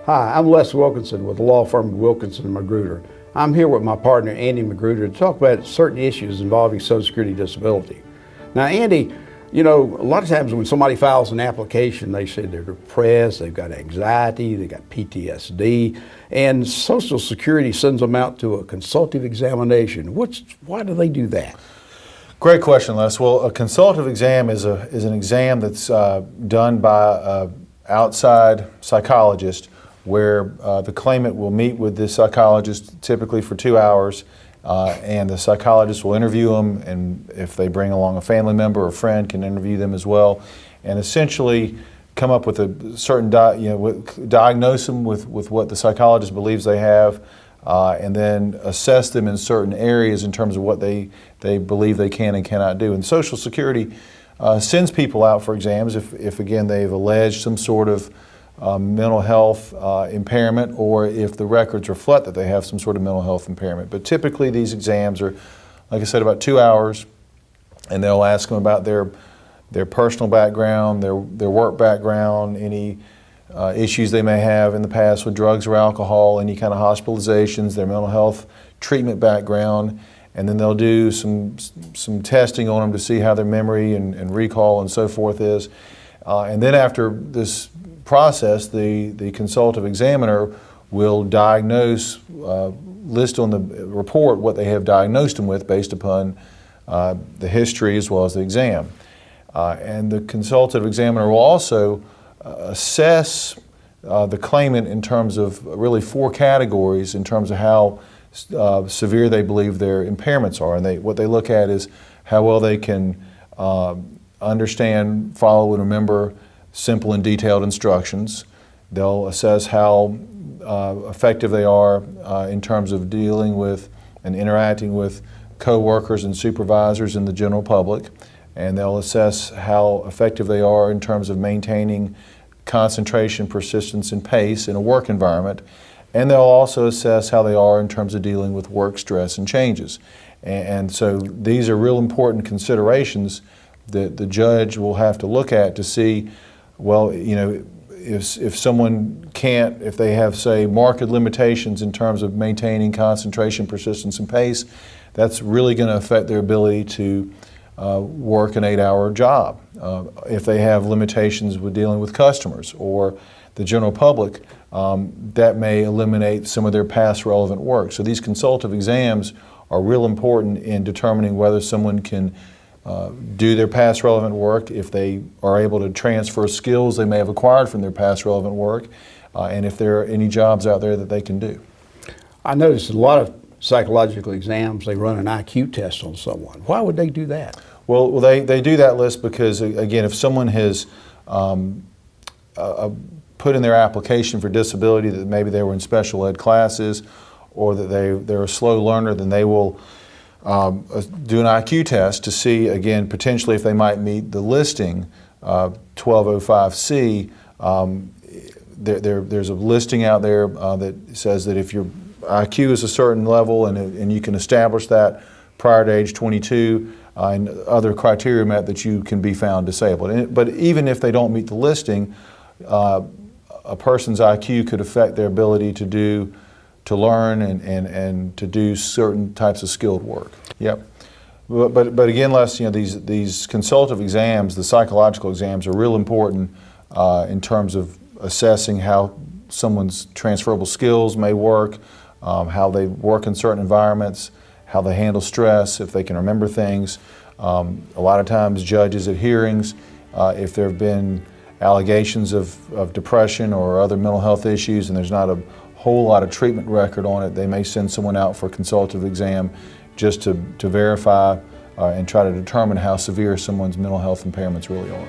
Hi, I'm Les Wilksinson with the law firm Wilksinson and Magruder. I'm here with my partner Andy Magruder to talk about certain issues involving Social Security disability. Now Andy, you know, a lot of times when somebody files an application, they say they're depressed, they've got anxiety, they've got PTSD, and Social Security sends them out to a consultative examination. Why do they do that? Great question, Les. Well, a consultative exam is an exam that's done by an outside psychologist where the claimant will meet with the psychologist typically for 2 hours, and the psychologist will interview them, and if they bring along a family member or friend, can interview them as well, and essentially come up with a certain diagnose them with what the psychologist believes they have, and then assess them in certain areas in terms of what they believe they can and cannot do. And Social Security sends people out for exams if again they've alleged some sort of mental health impairment, or if the records reflect that they have some sort of mental health impairment. But typically these exams are, like I said, about 2 hours, and they'll ask them about their personal background, their work background, any issues they may have in the past with drugs or alcohol, any kind of hospitalizations, their mental health treatment background, and then they'll do some testing on them to see how their memory and recall and so forth is. And then after this process, the consultative examiner will diagnose, list on the report what they have diagnosed them with based upon the history as well as the exam. And the consultative examiner will also assess the claimant in terms of really 4 categories in terms of how severe they believe their impairments are. And what they look at is how well they can understand, follow, and remember simple and detailed instructions. They'll assess how effective they are in terms of dealing with and interacting with co-workers and supervisors in the general public. And they'll assess how effective they are in terms of maintaining concentration, persistence, and pace in a work environment. And they'll also assess how they are in terms of dealing with work stress and changes. And so these are real important considerations that the judge will have to look at to see, well, you know, if someone can't, if they have, say, marked limitations in terms of maintaining concentration, persistence, and pace, that's really going to affect their ability to work an 8-hour job. If they have limitations with dealing with customers or the general public, that may eliminate some of their past relevant work. So these consultative exams are real important in determining whether someone can do their past relevant work, if they are able to transfer skills they may have acquired from their past relevant work, and if there are any jobs out there that they can do. I noticed a lot of psychological exams, they run an IQ test on someone. Why would they do that? Well, they do that list because, again, if someone has put in their application for disability that maybe they were in special ed classes or that they're a slow learner, then they will do an IQ test to see, again, potentially if they might meet the listing 1205C. There's a listing out there that says that if your IQ is a certain level and you can establish that prior to age 22 and other criteria met, that you can be found disabled. But even if they don't meet the listing, a person's IQ could affect their ability to learn and to do certain types of skilled work. Yep. But again, Les, you know, these consultative exams, the psychological exams, are real important in terms of assessing how someone's transferable skills may work, how they work in certain environments, how they handle stress, if they can remember things. A lot of times judges at hearings, if there have been allegations of depression or other mental health issues and there's not a whole lot of treatment record on it, they may send someone out for a consultative exam just to verify and try to determine how severe someone's mental health impairments really are.